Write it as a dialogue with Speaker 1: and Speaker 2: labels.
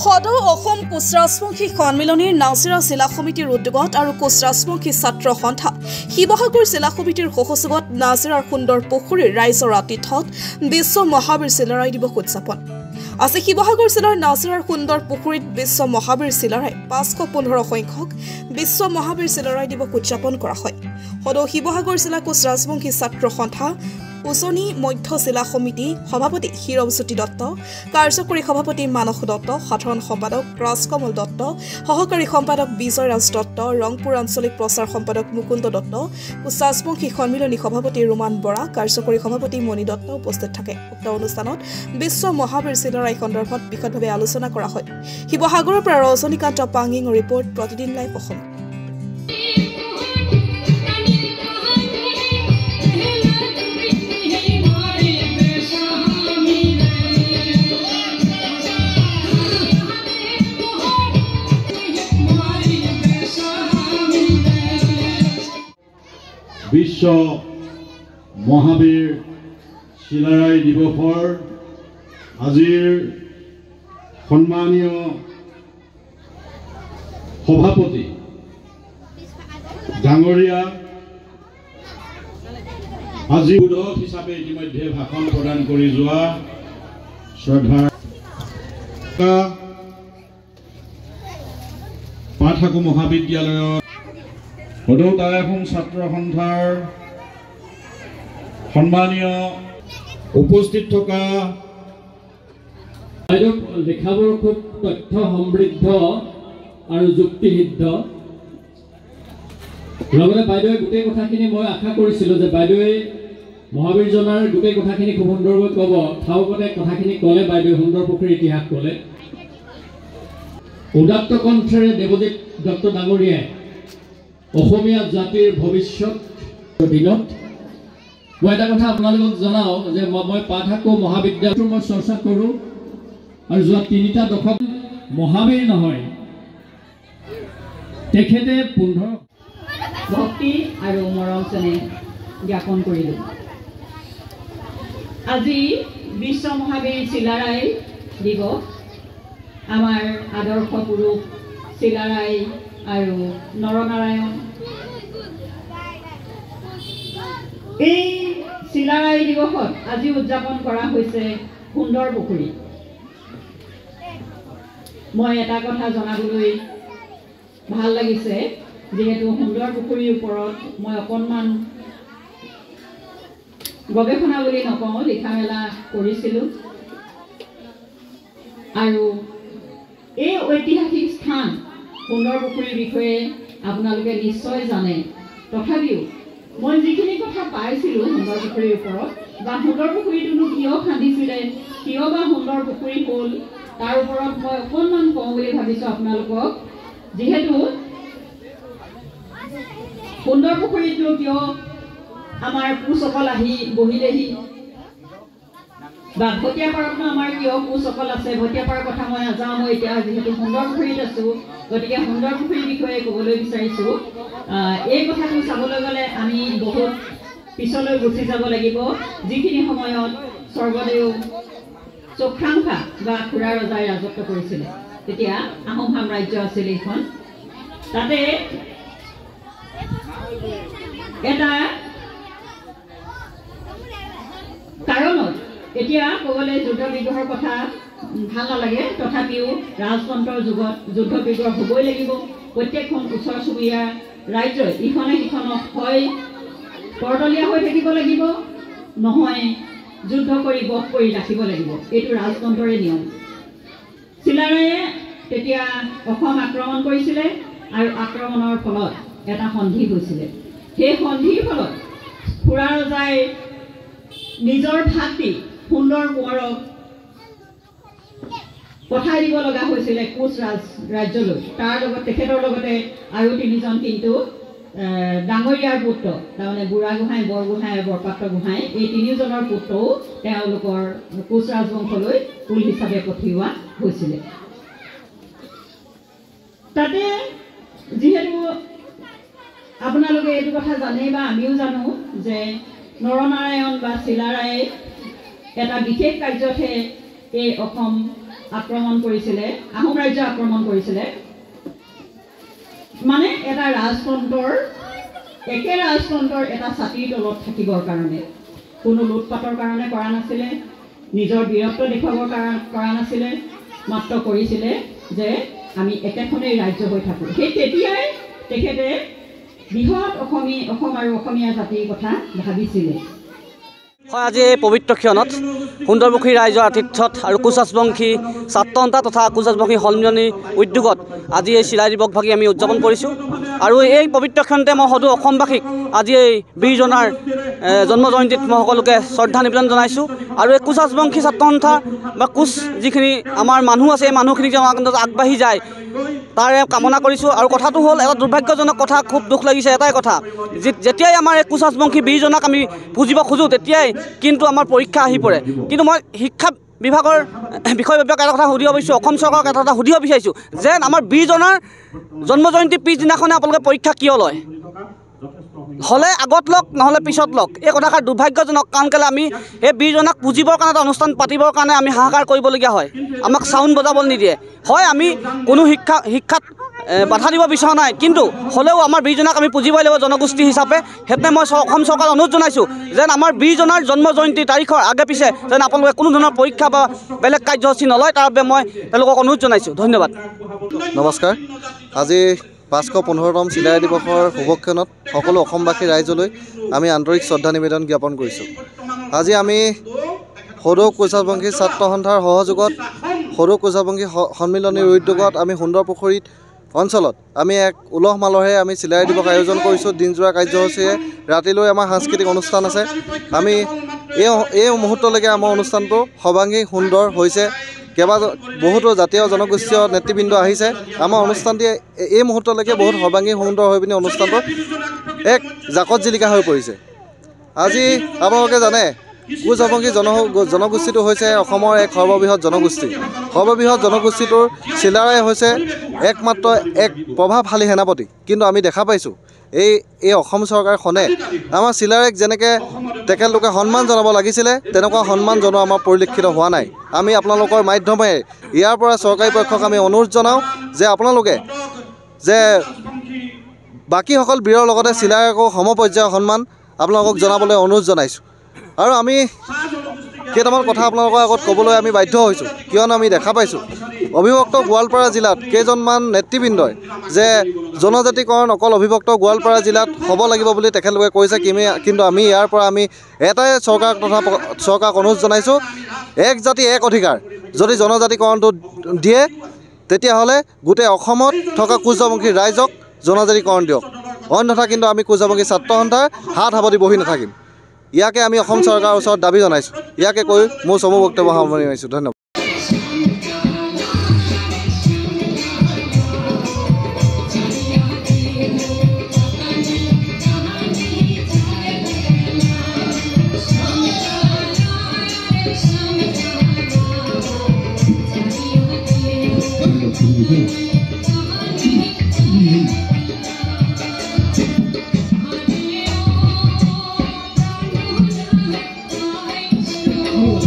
Speaker 1: সদৌ অসম কোচ ৰাজবংশী সন্মিলনীৰ নাওচিৰা জিলা সমিতিৰ উদ্যোগত আৰু কোচ ৰাজবংশী ছাত্ৰ সন্থা শিৱসাগৰ জিলা সমিতিৰ সহযোগত নাজিৰাৰ সুন্দৰ পুখুৰীৰ ৰাইজৰ আতিথ্যত বিশ্ব মহাবীৰ চিলাৰায় দিৱস উদযাপন। আজি শিৱসাগৰ জিলাৰ নাজিৰাৰ সুন্দৰ পুখুৰীত বিশ্ব মহাবীৰ চিলাৰায় ৫১৫ সংখ্যক বিশ্ব মহাবীৰ চিলাৰায় দিৱস উদযাপন কৰা হয়। সদৌ শিৱসাগৰ জিলা কোচ ৰাজবংশী ছাত্ৰ সন্থা উজনি মধ্য জিলা সমিতি সভাপতি হিৰমজ্যোতি দত্ত, কাৰ্যকৰী সভাপতি মানস দত্ত, সাধাৰণ সম্পাদক ৰাজকমল দত্ত, সহকাৰী সম্পাদক বিজয় ৰাজ দত্ত, ৰংপুৰ আঞ্চলিক প্ৰচাৰ সম্পাদক মুকুন্দ দত্ত, কোচ ৰাজবংশী সন্মিলনী সভাপতি ৰোমান বৰা, কাৰ্যকৰী সভাপতি মণি দত্ত উপস্থিত থাকে। উক্ত অনুষ্ঠানত বিশ্ব মহাবীৰ চিলাৰায় সন্দৰ্ভত বিশদভাৱে আলোচনা কৰা হয়। শিৱসাগৰৰ পৰা ৰজনীকান্ত পাঙিং ৰিপৰ্ট, প্ৰতিদিন লাইভ অসম।
Speaker 2: বিশ্ব মহাবীৰ চিলাৰায় দিৱসৰ আজিৰ সন্মানীয় সভাপতি ডাঙৰীয়া আজি উদ্বোধক হিচাপে ইতিমধ্যে ভাষণ প্ৰদান কৰি যোৱা শ্ৰদ্ধাৰ পাঠাকো মহাবিদ্যালয়ত সদৌ তায়াসম ছাত্ৰ সন্থাৰ সন্মানীয় উপস্থিত থকা
Speaker 3: লেখাবোৰ খুব তথ্য সমৃদ্ধ আৰু যুক্তিসিদ্ধ। লগতে বাইদেৱে গোটেই কথাখিনি মই আশা কৰিছিলোঁ যে বাইদেৱে মহাবীৰজনাৰ গোটেই কথাখিনি খুব সুন্দৰকৈ ক'ব। ঠাউকতে কথাখিনি ক'লে, বাইদেৱে সুন্দৰ পুখুৰীৰ ইতিহাস ক'লে। উদাত্ত কণ্ঠেৰে দেৱজিৎ দত্ত ডাঙৰীয়াই অসমীয়া জাতিৰ ভৱিষ্যত দিনত মই এটা কথা আপোনালোকক জনাওঁ যে মই পাঠাকো মহাবিদ্যালয়টো মই চৰ্চা কৰোঁ আৰু যোৱা ৩টা দশক মহাবীৰ নহয়, তেখেতে 15
Speaker 4: ভক্তি আৰু মৰম চেনেহ জ্ঞাপন কৰিলোঁ। আজি বিশ্ব মহাবীৰ চিলাৰায় দিৱস। আমাৰ আদৰ্শ পুৰুষ চিলাৰায় আৰু নৰনাৰায়ণ এই চিলাৰায় দিৱসত আজি উদযাপন কৰা হৈছে সুন্দৰ পুখুৰী। মই এটা কথা জনাবলৈ ভাল লাগিছে, যিহেতু সুন্দৰ পুখুৰীৰ ওপৰত মই অকণমান গৱেষণা বুলি নকওঁ, লিখা মেলা কৰিছিলোঁ আৰু এই ঐতিহাসিক স্থান সুন্দৰ পুখুৰীৰ বিষয়ে আপোনালোকে নিশ্চয় জানে। তথাপিও মই যিখিনি কথা পাইছিলোঁ সুন্দৰ পুখুৰীৰ ওপৰত বা সুন্দৰ পুখুৰীটোনো কিয় খান্দিছিলে, কিয় বা সুন্দৰ পুখুৰী হ'ল, তাৰ ওপৰত মই অকণমান কওঁ বুলি ভাবিছোঁ আপোনালোকক। যিহেতু সুন্দৰ পুখুৰীটো কিয় আমাৰ কোচসকল আহি বহিলেহি বা ভটিয়াপাৰাতনো আমাৰ কিয় কোচসকল আছে, ভটিয়াপাৰাৰ কথা মই নাযাওঁ। মই এতিয়া যিহেতু সুন্দৰ পুখুৰীত আছোঁ, গতিকে সুন্দৰ পুখুৰীৰ বিষয়ে ক'বলৈ বিচাৰিছোঁ। এই কথাটো চাবলৈ গ'লে আমি বহুত পিছলৈ গুচি যাব লাগিব, যিখিনি সময়ত স্বৰ্গদেউ চক্ৰাংশা বা খুৰা ৰজাই ৰাজত্ব কৰিছিলে। তেতিয়া আহোম সাম্ৰাজ্য আছিল এইখন। তাতে এটা কাৰণত এতিয়া ক'বলৈ যুদ্ধ বিগ্ৰহৰ কথা ভাল নালাগে, তথাপিও ৰাজতন্ত্ৰৰ যুগত যুদ্ধ বিগ্ৰহ হ'বই লাগিব। প্ৰত্যেকখন ওচৰ চুবুৰীয়া ৰাজ্যই ইখনে সিখনক হয় কৰতলীয়া হৈ থাকিব লাগিব, নহয় যুদ্ধ কৰি বশ কৰি ৰাখিব লাগিব। এইটো ৰাজতন্ত্ৰৰে নিয়ম। চিলাৰায়ে তেতিয়া অসম আক্ৰমণ কৰিছিলে আৰু আক্ৰমণৰ ফলত এটা সন্ধি হৈছিলে। সেই সন্ধিৰ ফলত খুৰা ৰজাই নিজৰ ভাতৃ সুন্দৰ কোঁৱৰক পঠাই দিব লগা হৈছিলে কোচ ৰাজ্যলৈ। তাৰ লগত তেখেতৰ লগতে আৰু 3জন কিন্তু ডাঙৰীয়াৰ পুত্ৰ, তাৰমানে বুঢ়াগোহাঁই, বৰগোহাঁই আৰু বৰপাত্ৰ গোহাঁই, এই 3জনৰ পুত্ৰও তেওঁলোকৰ কোচ ৰাজবংশলৈ কুল হিচাপে পঠিওৱা হৈছিলে। তাতে যিহেতু আপোনালোকে এইটো কথা জানে বা আমিও জানো যে নৰনাৰায়ণ বা চিলাৰায়ে এটা বিশেষ কাৰ্যতহে এই অসম আক্ৰমণ কৰিছিলে, আহোম ৰাজ্য আক্ৰমণ কৰিছিলে, মানে এটা ৰাজতন্ত্ৰৰ একে ৰাজতন্ত্ৰৰ এটা ছাতিৰ তলত থাকিবৰ কাৰণে, কোনো লুটপাটৰ কাৰণে কৰা নাছিলে, নিজৰ বীৰত্ব দেখুৱাবৰ কাৰণে কৰা নাছিলে, মাত্ৰ কৰিছিলে যে আমি একেখনেই ৰাজ্য হৈ থাকোঁ। সেই তেতিয়াই তেখেতে বৃহৎ অসম আৰু অসমীয়া জাতিৰ কথা ভাবিছিলে।
Speaker 5: হয়, আজি এই পবিত্ৰ ক্ষণত সুন্দৰমুখী ৰাইজৰ আতিথ্যত আৰু কোচ ৰাজবংশী ছাত্ৰ সন্থা তথা কোচ ৰাজবংশী সন্মিলনী উদ্যোগত আজি এই চিলাই দিৱস ভাগি আমি উদযাপন কৰিছোঁ। আৰু এই পবিত্ৰ ক্ষণতে মই সদৌ অসমবাসীক আজি এই বীৰজনাৰ জন্ম জয়ন্তীত মই সকলোকে শ্ৰদ্ধা নিবেদন জনাইছোঁ। আৰু এই কোচ ৰাজবংশী ছাত্ৰ সন্থা বা কোচ যিখিনি আমাৰ মানুহ আছে, এই মানুহখিনি যেন আগবাঢ়ি যায় তাৰে কামনা কৰিছোঁ। আৰু কথাটো হ'ল এটা দুৰ্ভাগ্যজনক কথা, খুব দুখ লাগিছে এটাই কথা, যেতিয়াই আমাৰ এই কোচ ৰাজবংশী বীৰজনাক আমি পুজিব খোজোঁ তেতিয়াই কিন্তু আমাৰ পৰীক্ষা আহি পৰে। কিন্তু মই শিক্ষা বিভাগৰ বিষয়ববীয়াক এটা কথা সুধিব বিচাৰিছোঁ, অসম চৰকাৰক এটা কথা সুধিব বিচাৰিছোঁ যে আমাৰ বীৰজনাৰ জন্ম জয়ন্তীৰ পিছদিনাখনে আপোনালোকে পৰীক্ষা কিয় লয়? হ'লে আগত লওক, নহ'লে পিছত লওক। এই কথাষাৰ দুৰ্ভাগ্যজনক, কাৰণ কেলৈ আমি এই বীৰজনাক পুজিবৰ কাৰণে এটা অনুষ্ঠান পাতিবৰ কাৰণে আমি হাহাকাৰ কৰিবলগীয়া হয়, আমাক চাউণ্ড বজাবলৈ নিদিয়ে। হয়, আমি কোনো শিক্ষাত বাধা দিব বিচৰা নাই, কিন্তু হ'লেও আমাৰ বীৰজনাক আমি পুজিবই লাগিব জনগোষ্ঠী হিচাপে। সেইটোৱে মই অসম চৰকাৰক অনুৰোধ জনাইছোঁ যেন আমাৰ বীৰজনাৰ জন্ম জয়ন্তী তাৰিখৰ আগে পিছে যেন আপোনালোকে কোনো ধৰণৰ পৰীক্ষা বা বেলেগ কাৰ্যসূচী নলয়, তাৰ বাবে মই তেওঁলোকক অনুৰোধ জনাইছোঁ। ধন্যবাদ।
Speaker 6: নমস্কাৰ। আজি 515তম চিলাই দিৱসৰ শুভক্ষণত সকলো অসমবাসী ৰাইজলৈ আমি আন্তৰিক শ্ৰদ্ধা নিবেদন জ্ঞাপন কৰিছোঁ। আজি আমি সদৌ কোচ ৰাজবংশী ছাত্ৰ সন্থাৰ সহযোগত সদৌ কোচ ৰাজবংশী সন্মিলনীৰ উদ্যোগত আমি সুন্দৰপুখুৰীত অঞ্চলত আমি এক উলহ মালহেৰে আমি চিলাই দিৱস আয়োজন কৰিছোঁ। দিনজোৰা কাৰ্যসূচীৰে ৰাতিলৈ আমাৰ সাংস্কৃতিক অনুষ্ঠান আছে। আমি এই মুহূৰ্তলৈকে আমাৰ অনুষ্ঠানটো সৰ্বাংগী সুন্দৰ হৈছে। বহুতো জাতীয় জনগোষ্ঠীয় নেতৃবৃন্দ আহিছে। আমাৰ অনুষ্ঠানটি এই মুহূৰ্তলৈকে বহুত সৰ্বাংগী সুন্দৰ হৈ পিনি অনুষ্ঠানটো এক জাকত জিলিকা হৈ পৰিছে। আজি আপোনালোকে জানে কোচ ৰাজবংশী জনগোষ্ঠীটো হৈছে অসমৰ এক সৰ্ববৃহৎ জনগোষ্ঠী। সৰ্ববৃহৎ জনগোষ্ঠীটোৰ চিলাৰাই হৈছে একমাত্ৰ এক প্ৰভাৱশালী সেনাপতি। কিন্তু আমি দেখা পাইছোঁ এই অসম চৰকাৰখনে আমাৰ চিলাৰাইক যেনেকৈ তেখেতলোকে সন্মান জনাব লাগিছিলে তেনেকুৱা সন্মান জনোৱা আমাৰ পৰিলক্ষিত হোৱা নাই। আমি আপোনালোকৰ মাধ্যমেৰে ইয়াৰ পৰা চৰকাৰী পক্ষক আমি অনুৰোধ জনাওঁ যে আপোনালোকে যে বাকীসকল বীৰৰ লগতে চিলাৰাইকো সমপৰ্যায়ৰ সন্মান আপোনালোকক জনাবলৈ অনুৰোধ জনাইছোঁ। আৰু আমি কেইটামান কথা আপোনালোকৰ আগত ক'বলৈ আমি বাধ্য হৈছোঁ, কিয়নো আমি দেখা পাইছোঁ অবিভক্ত গোৱালপাৰা জিলাত কেইজনমান নেতৃবৃন্দই যে জনজাতিকৰণ অকল অবিভক্ত গোৱালপাৰা জিলাত হ'ব লাগিব বুলি তেখেতলোকে কৈছে। কিন্তু আমি ইয়াৰ পৰা আমি এটাই চৰকাৰক অনুৰোধ জনাইছোঁ, এক জাতি এক অধিকাৰ যদি জনজাতিকৰণটো দিয়ে তেতিয়াহ'লে গোটেই অসমত থকা কোচ ৰাজবংশী ৰাইজক জনজাতিকৰণ দিয়ক, অন্যথা কিন্তু আমি কোচ ৰাজবংশী ছাত্ৰ সন্থাৰ হাত সাৱটি বহি নাথাকিম। ইয়াকে আমি অসম চৰকাৰৰ ওচৰত দাবী জনাইছোঁ। ইয়াকে কৈ মোৰ চমু বক্তব্য সামৰণি মাৰিছোঁ। ধন্যবাদ।
Speaker 7: Oh,